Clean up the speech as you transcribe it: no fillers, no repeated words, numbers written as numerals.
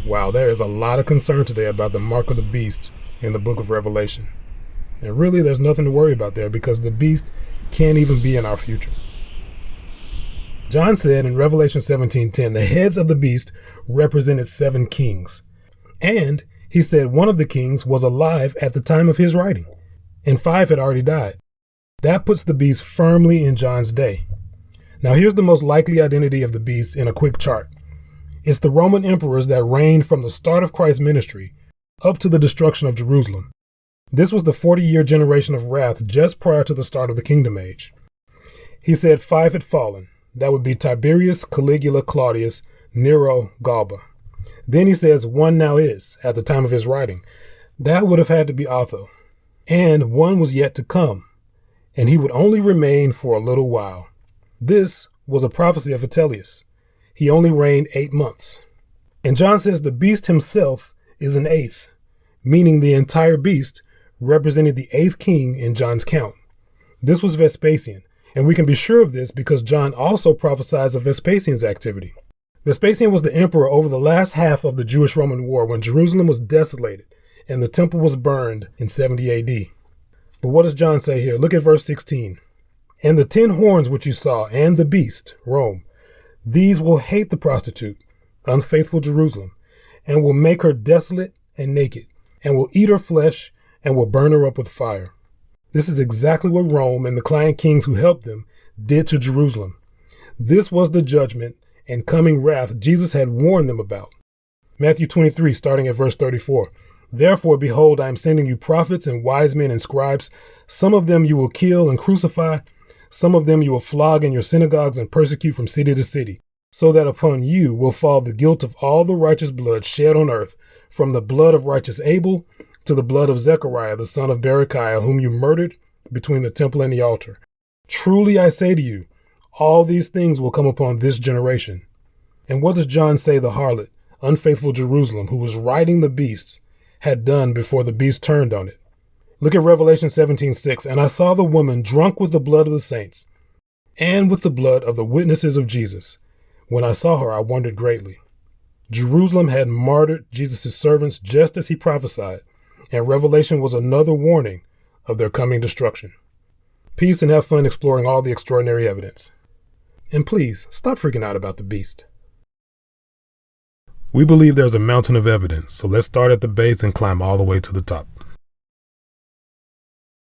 Wow, there is a lot of concern today about the mark of the beast in the book of Revelation. And really, there's nothing to worry about there because the beast can't even be in our future. John said in Revelation 17:10, the heads of the beast represented 7 kings. And he said one of the kings was alive at the time of his writing, and 5 had already died. That puts the beast firmly in John's day. Now here's the most likely identity of the beast in a quick chart. It's the Roman emperors that reigned from the start of Christ's ministry up to the destruction of Jerusalem. This was the 40-year generation of wrath just prior to the start of the kingdom age. He said 5 had fallen. That would be Tiberius, Caligula, Claudius, Nero, Galba. Then he says 1 now is, at the time of his writing. That would have had to be Otho. And 1 was yet to come, and he would only remain for a little while. This was a prophecy of Vitellius. He only reigned 8 months. And John says the beast himself is an 8th, meaning the entire beast represented the 8th king in John's count. This was Vespasian, and we can be sure of this because John also prophesies of Vespasian's activity. Vespasian was the emperor over the last half of the Jewish-Roman War when Jerusalem was desolated and the temple was burned in 70 AD. But what does John say here? Look at verse 16. And the 10 horns which you saw, and the beast, Rome, these will hate the prostitute, unfaithful Jerusalem, and will make her desolate and naked, and will eat her flesh, and will burn her up with fire. This is exactly what Rome and the client kings who helped them did to Jerusalem. This was the judgment and coming wrath Jesus had warned them about. Matthew 23, starting at verse 34. Therefore, behold, I am sending you prophets and wise men and scribes. Some of them you will kill and crucify. Some of them you will flog in your synagogues and persecute from city to city, so that upon you will fall the guilt of all the righteous blood shed on earth, from the blood of righteous Abel to the blood of Zechariah, the son of Berechiah, whom you murdered between the temple and the altar. Truly I say to you, all these things will come upon this generation. And what does John say the harlot, unfaithful Jerusalem, who was riding the beasts, had done before the beast turned on it? Look at Revelation 17:6. And I saw the woman drunk with the blood of the saints and with the blood of the witnesses of Jesus. When I saw her, I wondered greatly. Jerusalem had martyred Jesus' servants just as he prophesied, and Revelation was another warning of their coming destruction. Peace and have fun exploring all the extraordinary evidence. And please, stop freaking out about the beast. We believe there's a mountain of evidence, so let's start at the base and climb all the way to the top.